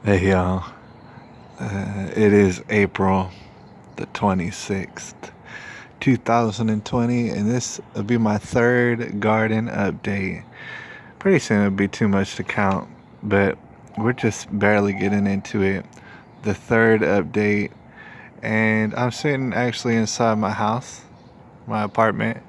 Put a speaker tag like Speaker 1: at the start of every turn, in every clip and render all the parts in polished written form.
Speaker 1: Hey y'all, it is April the 26th, 2020, and this will be my third garden update. Pretty soon it'll be too much to count, but we're just barely getting into it. The third update, and I'm sitting actually inside my house, my apartment,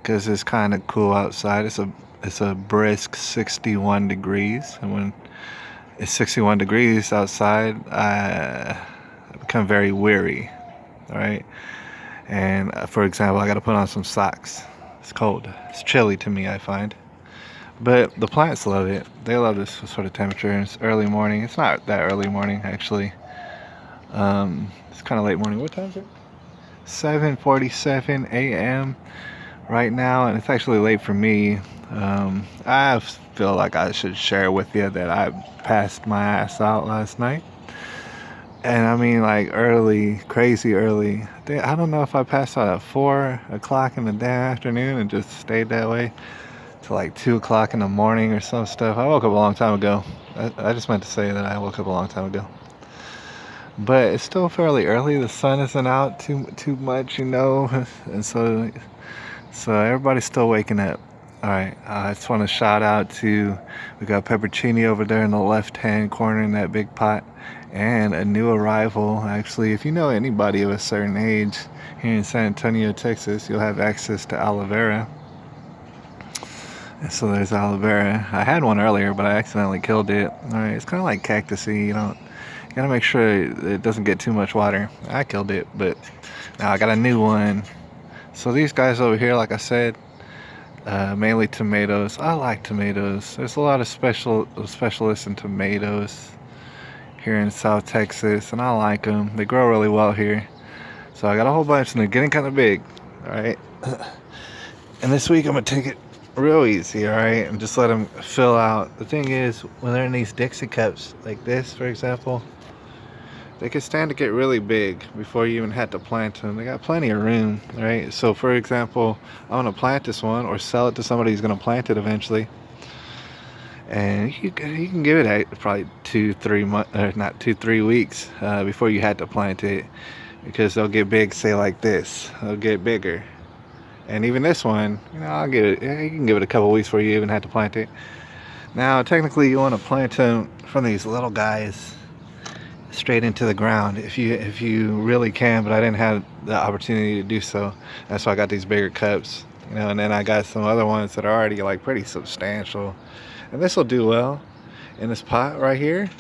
Speaker 1: because it's kind of cool outside. It's a brisk 61 degrees, and when it's 61 degrees outside, I become very weary. All right. And for example, I got to put on some socks. It's cold. It's chilly to me, I find. But the plants love it. They love this sort of temperature. And it's early morning. It's not that early morning, actually. It's kind of late morning. What time is it? 7:47 a.m. right now, and it's actually late for me. I feel like I should share with you that I passed my ass out last night. And I mean, like early, crazy early. I don't know if I passed out at 4 o'clock in the damn afternoon and just stayed that way to like 2 o'clock in the morning or some stuff. I woke up a long time ago. I just meant to say that I woke up a long time ago. But it's still fairly early. The sun isn't out too much, and so everybody's still waking up. All right, I just want to shout out to, we got peppercini over there in the left-hand corner in that big pot, and a new arrival. Actually, if you know anybody of a certain age here in San Antonio, Texas, you'll have access to aloe vera. And so there's aloe vera. I had one earlier, but I accidentally killed it. All right, it's kind of like cactusy. You gotta make sure it doesn't get too much water. I killed it, but now I got a new one. So these guys over here, like I said, mainly tomatoes. I like tomatoes. There's a lot of specialists in tomatoes here in South Texas, and I like them. They grow really well here. So I got a whole bunch, and they're getting kind of big. All right. And this week I'm gonna take it real easy, all right, and just let them fill out. The thing is, when they're in these Dixie cups like this, for example, they can stand to get really big before you even had to plant them. They got plenty of room, right? So, for example, I want to plant this one or sell it to somebody who's going to plant it eventually. And you can give it probably 2-3 months, or not 2-3 weeks before you had to plant it, because they'll get big, say like this. They'll get bigger. And even this one, I'll give it. You can give it a couple weeks before you even had to plant it. Now, technically, you want to plant them from these little guys straight into the ground if you really can, but I didn't have the opportunity to do so. That's why I got these bigger cups, and then I got some other ones that are already like pretty substantial, and this will do well in this pot right here,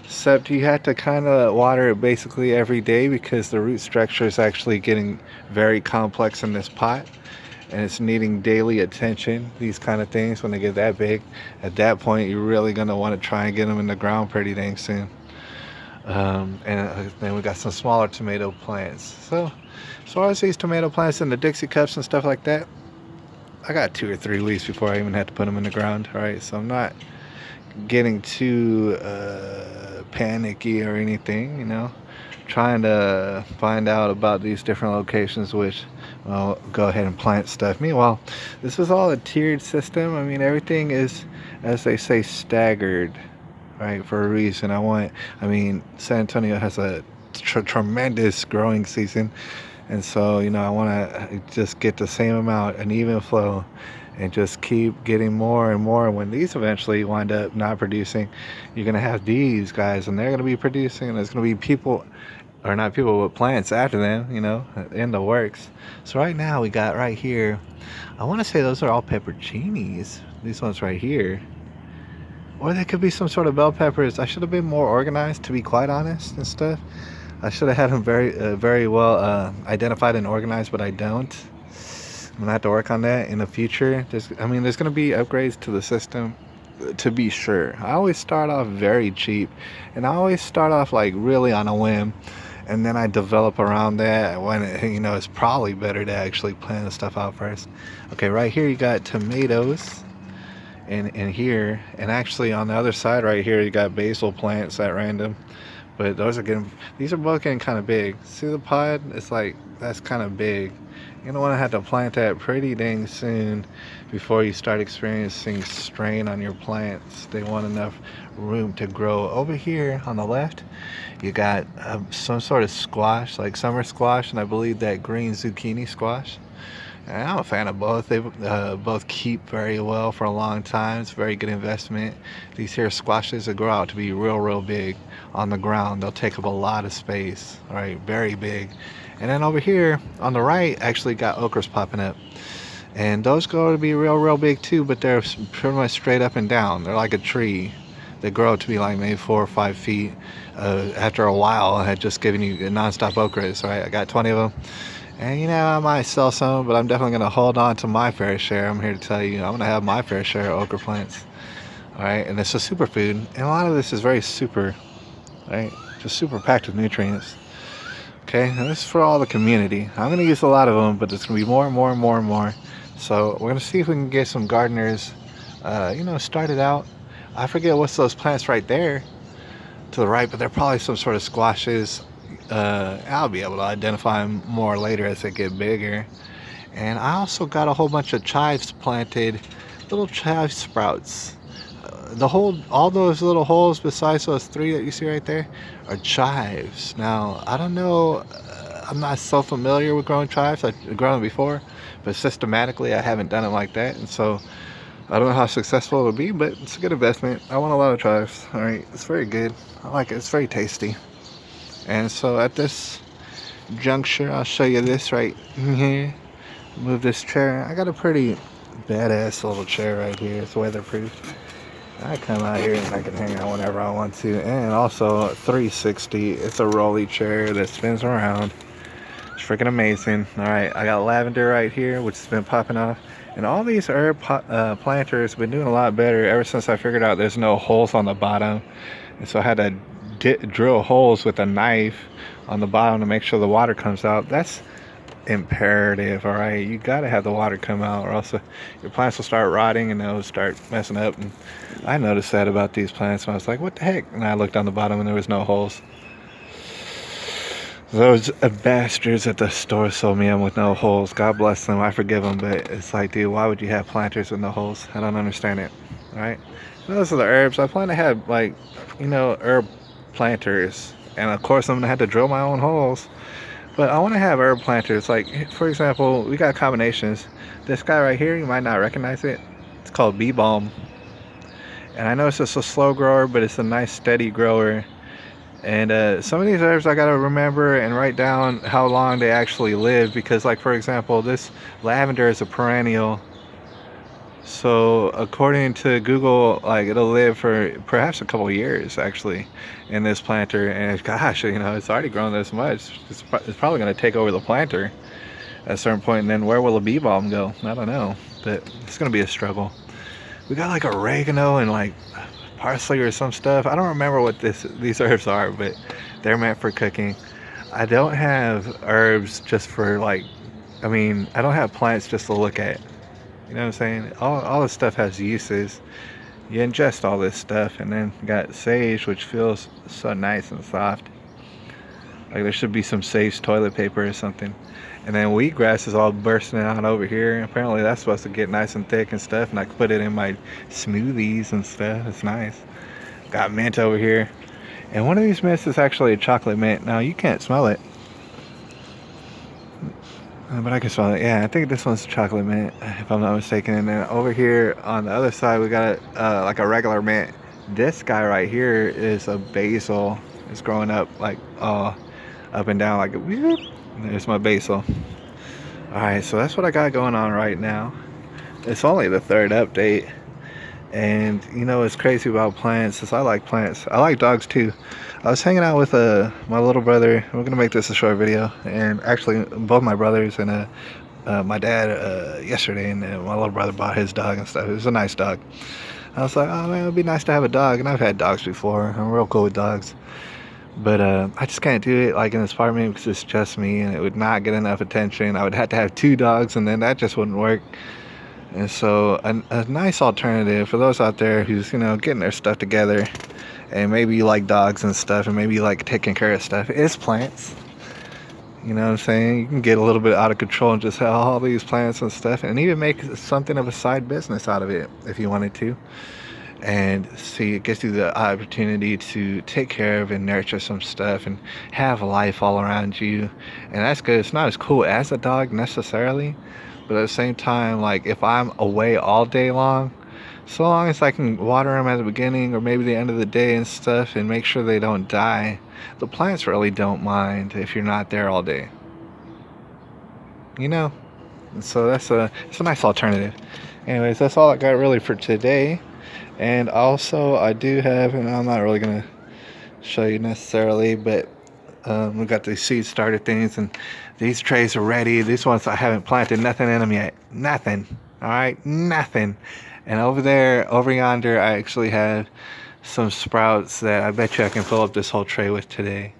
Speaker 1: except you have to kind of water it basically every day because the root structure is actually getting very complex in this pot, and it's needing daily attention. These kind of things, when they get that big, at that point you're really going to want to try and get them in the ground pretty dang soon. And then we got some smaller tomato plants. So as far as these tomato plants in the Dixie cups and stuff like that, I got 2 or 3 weeks before I even had to put them in the ground. All right, so I'm not getting too panicky or anything, trying to find out about these different locations, which I'll go ahead and plant stuff. Meanwhile, this is all a tiered system. I mean, everything is, as they say, staggered, right, for a reason. San Antonio has a tremendous growing season, and so I want to just get the same amount, an even flow, and just keep getting more and more. When these eventually wind up not producing, you're gonna have these guys, and they're gonna be producing, and there's gonna be people, or not people, but plants after them, in the works. So right now we got right here, I want to say those are all pepperoncinis. These ones right here. Or they could be some sort of bell peppers. I should have been more organized, to be quite honest, and stuff. I should have had them very well identified and organized, but I don't. I'm gonna have to work on that in the future. There's gonna be upgrades to the system, to be sure. I always start off very cheap, and I always start off like really on a whim, and then I develop around that when it's probably better to actually plan the stuff out first. Okay, right here you got tomatoes. And here, and actually on the other side right here, you got basil plants at random, but these are both getting kind of big. See the pod? It's like, that's kind of big, You're gonna want to have to plant that pretty dang soon before you start experiencing strain on your plants. They want enough room to grow. Over here on the left, you got some sort of squash, like summer squash, and I believe that green zucchini squash. And I'm a fan of both. They both keep very well for a long time. It's a very good investment. These here squashes will grow out to be real big on the ground. They'll take up a lot of space, all right, very big. And then over here on the right, actually got okras popping up. And those grow to be real big too, but they're pretty much straight up and down. They're like a tree. They grow to be like maybe 4 or 5 feet. After a while, I had just given you non-stop okras, right? I got 20 of them. And you know, I might sell some, but I'm definitely going to hold on to my fair share. I'm here to tell you, I'm going to have my fair share of okra plants. All right, and it's a superfood. And a lot of this is very super, right? Just super packed with nutrients. Okay, and this is for all the community. I'm going to use a lot of them, but it's going to be more and more. So we're going to see if we can get some gardeners, started out. I forget what's those plants right there to the right, but they're probably some sort of squashes. I'll be able to identify them more later as they get bigger. And I also got a whole bunch of chives planted, little chive sprouts. All those little holes besides those 3 that you see right there are chives. Now, I don't know, I'm not so familiar with growing chives. I've grown them before, but systematically I haven't done it like that. And so I don't know how successful it'll be, but it's a good investment. I want a lot of chives. All right, it's very good. I like it. It's very tasty. And so at this juncture, I'll show you this right here. Move this chair. I got a pretty badass little chair right here. It's weatherproof. I come out here and I can hang out whenever I want to. And also 360. It's a rolly chair that spins around. It's freaking amazing. All right, I got lavender right here, which has been popping off. And all these herb planters have been doing a lot better ever since I figured out there's no holes on the bottom. And so I had to drill holes with a knife on the bottom to make sure the water comes out. That's imperative. All right, you got to have the water come out, or else your plants will start rotting and they'll start messing up. And I noticed that about these plants, and I was like, what the heck? And I looked on the bottom and there was no holes. Those bastards at the store sold me them with no holes. God bless them. I forgive them, but it's like, dude, why would you have planters with no holes? I don't understand it. All right, those are the herbs. I plan to have, like, herb planters, and of course I'm gonna have to drill my own holes, but I want to have herb planters. Like, for example, we got combinations. This guy right here, you might not recognize it. It's called bee balm, and I know it's just a slow grower, but it's a nice steady grower. And some of these herbs I gotta remember and write down how long they actually live, because, like, for example, this lavender is a perennial. So according to Google, like, it'll live for perhaps a couple of years actually in this planter. And gosh, it's already grown this much. It's probably going to take over the planter at a certain point. And then where will the bee balm go? I don't know, but it's going to be a struggle. We got like oregano and like parsley or some stuff. I don't remember what these herbs are, but they're meant for cooking. I don't have herbs just for, like, I don't have plants just to look at. You know what I'm saying? All this stuff has uses. You ingest all this stuff, and then you got sage, which feels so nice and soft. Like there should be some sage toilet paper or something. And then wheatgrass is all bursting out over here. Apparently that's supposed to get nice and thick and stuff, and I can put it in my smoothies and stuff. It's nice. Got mint over here. And one of these mints is actually a chocolate mint. Now you can't smell it, but I can smell it. Yeah, I think this one's chocolate mint, if I'm not mistaken. And then over here on the other side, we got like a regular mint. This guy right here is a basil. It's growing up like up and down like a whoop. There's my basil. All right, so that's what I got going on right now. It's only the 3rd update. And what's crazy about plants is I like plants. I like dogs too. I was hanging out with my little brother. We're gonna make this a short video, and actually both my brothers and my dad yesterday, and my little brother bought his dog and stuff. It was a nice dog. I was like, oh man, it would be nice to have a dog, and I've had dogs before. I'm real cool with dogs, but I just can't do it like in this apartment because it's just me, and it would not get enough attention. I would have to have 2 dogs, and then that just wouldn't work. And so a nice alternative for those out there who's getting their stuff together, and maybe you like dogs and stuff, and maybe you like taking care of stuff, is plants. You know what I'm saying? You can get a little bit out of control and just have all these plants and stuff, and even make something of a side business out of it if you wanted to. And see, it gives you the opportunity to take care of and nurture some stuff and have life all around you. And that's good. It's not as cool as a dog necessarily, but at the same time, like if I'm away all day long, so long as I can water them at the beginning or maybe the end of the day and stuff and make sure they don't die, the plants really don't mind if you're not there all day. You know? And so it's a nice alternative. Anyways, that's all I got really for today. And also, I do have, and I'm not really going to show you necessarily, but we got these seed starter things, and these trays are ready. These ones I haven't planted nothing in them yet. Nothing. All right? Nothing. And over there, over yonder, I actually have some sprouts that I bet you I can fill up this whole tray with today.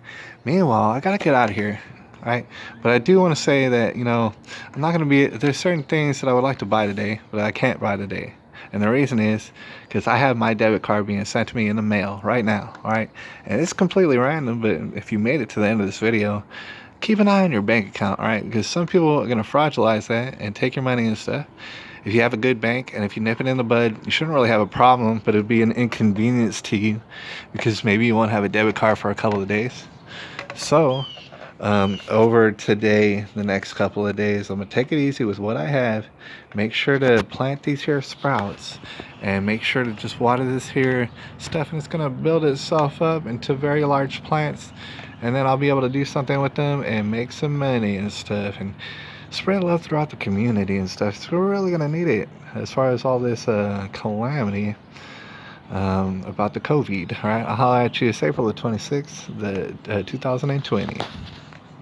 Speaker 1: Meanwhile, I got to get out of here. All right? But I do want to say that, I'm not going to be, there's certain things that I would like to buy today, but I can't buy today. And the reason is because I have my debit card being sent to me in the mail right now, all right? And it's completely random, but if you made it to the end of this video, keep an eye on your bank account, all right? Because some people are going to fraudulence that and take your money and stuff. If you have a good bank and if you nip it in the bud, you shouldn't really have a problem, but it'd be an inconvenience to you because maybe you won't have a debit card for a couple of days. So, over today, the next couple of days, I'm going to take it easy with what I have. Make sure to plant these here sprouts and make sure to just water this here stuff, and it's going to build itself up into very large plants, and then I'll be able to do something with them and make some money and stuff and spread love throughout the community and stuff. So we're really going to need it as far as all this calamity about the COVID. All right, I'll holler at you. It's April the 26th, 2020.